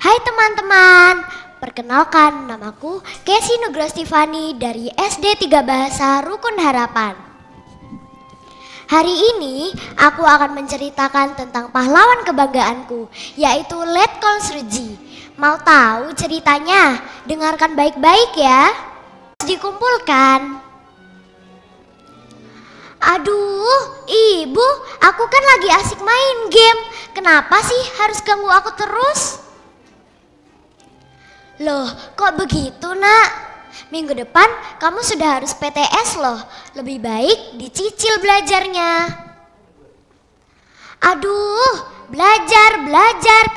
Hai teman-teman, perkenalkan namaku Kesi Nugrostifani dari SD 3 Bahasa Rukun Harapan. Hari ini aku akan menceritakan tentang pahlawan kebanggaanku, yaitu Letkol Srji. Mau tahu ceritanya? Dengarkan baik-baik ya. Dikumpulkan. Aduh, ibu, aku kan lagi asik main game. Kenapa sih harus ganggu aku terus? Loh, kok begitu nak? Minggu depan kamu sudah harus PTS loh. Lebih baik dicicil belajarnya. Aduh, belajar,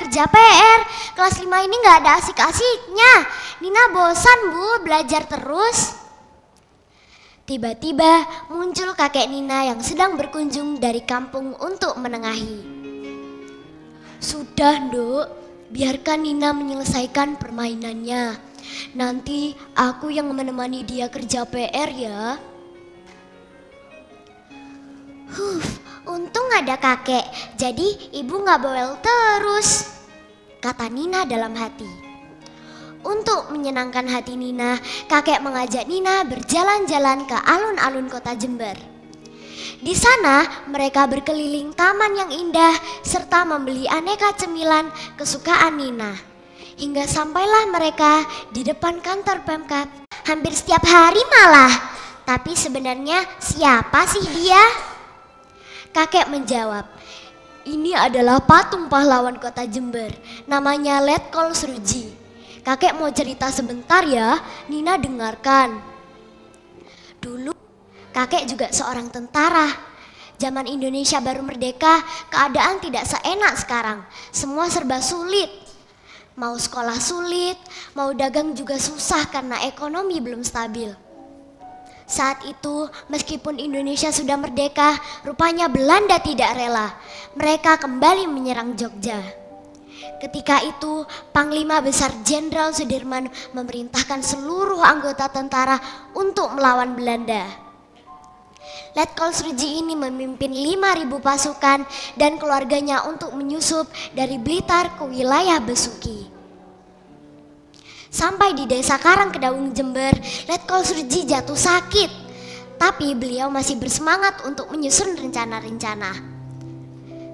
kerja PR. Kelas 5 ini gak ada asik-asiknya. Nina bosan bu, belajar terus. Tiba-tiba muncul kakek Nina yang sedang berkunjung dari kampung untuk menengahi. Sudah Nduk, biarkan Nina menyelesaikan permainannya. Nanti aku yang menemani dia kerja PR ya. Untung ada kakek, jadi ibu gak bawel terus, kata Nina dalam hati. Untuk menyenangkan hati Nina, kakek mengajak Nina berjalan-jalan ke alun-alun kota Jember. Di sana mereka berkeliling taman yang indah serta membeli aneka cemilan kesukaan Nina. Hingga sampailah mereka di depan kantor Pemkab. Hampir setiap hari malah. Tapi sebenarnya siapa sih dia? Kakek menjawab, ini adalah patung pahlawan kota Jember. Namanya Letkol Srji. Kakek mau cerita sebentar ya, Nina dengarkan. Dulu kakek juga seorang tentara. Zaman Indonesia baru merdeka, keadaan tidak seenak sekarang. Semua serba sulit. Mau sekolah sulit, mau dagang juga susah karena ekonomi belum stabil. Saat itu, meskipun Indonesia sudah merdeka, rupanya Belanda tidak rela. Mereka kembali menyerang Jogja. Ketika itu, Panglima Besar Jenderal Sudirman memerintahkan seluruh anggota tentara untuk melawan Belanda. Letkol Srji ini memimpin 5.000 pasukan dan keluarganya untuk menyusup dari Blitar ke wilayah Besuki. Sampai di desa Karangkedaung Jember, Letkol Srji jatuh sakit. Tapi beliau masih bersemangat untuk menyusun rencana-rencana.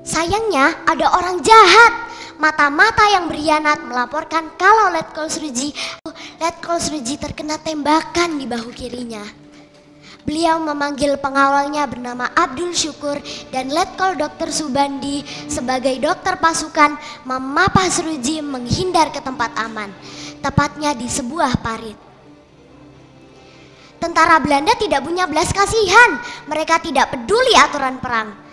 Sayangnya ada orang jahat. Mata-mata yang berkhianat melaporkan kalau Letkol Srji terkena tembakan di bahu kirinya. Beliau memanggil pengawalnya bernama Abdul Syukur dan Letkol Dr. Subandi sebagai dokter pasukan memapah Srji menghindar ke tempat aman, tepatnya di sebuah parit. Tentara Belanda tidak punya belas kasihan, mereka tidak peduli aturan perang.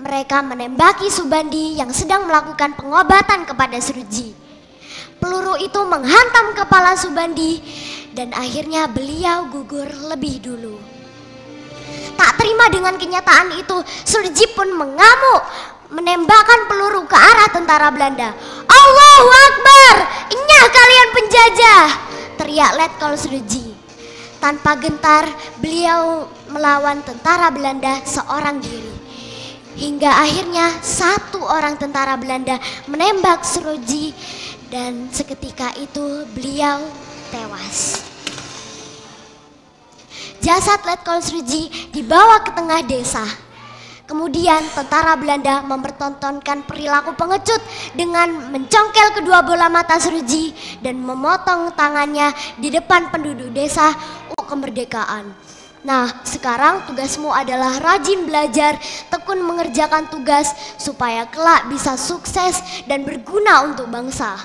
Mereka menembaki Subandi yang sedang melakukan pengobatan kepada Srji. Peluru itu menghantam kepala Subandi dan akhirnya beliau gugur lebih dulu. Tak terima dengan kenyataan itu, Srji pun mengamuk, menembakkan peluru ke arah tentara Belanda. Allahu Akbar, enyah kalian penjajah, teriak Letkol Srji. Tanpa gentar, beliau melawan tentara Belanda seorang diri. Hingga akhirnya satu orang tentara Belanda menembak Srji dan seketika itu beliau tewas. Jasad Letkol Srji dibawa ke tengah desa. Kemudian tentara Belanda mempertontonkan perilaku pengecut dengan mencongkel kedua bola mata Srji dan memotong tangannya di depan penduduk desa untuk kemerdekaan. Nah, sekarang tugasmu adalah rajin belajar, tekun mengerjakan tugas supaya kelak bisa sukses dan berguna untuk bangsa.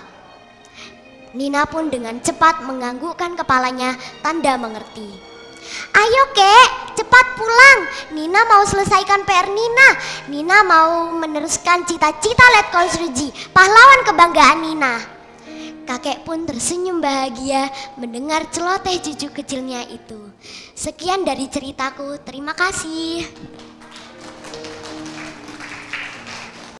Nina pun dengan cepat menganggukkan kepalanya, tanda mengerti. Ayo kek, cepat pulang. Nina mau selesaikan PR Nina. Nina mau meneruskan cita-cita Letkol Srji, pahlawan kebanggaan Nina. Kakek pun tersenyum bahagia mendengar celoteh cucu kecilnya itu. Sekian dari ceritaku, terima kasih.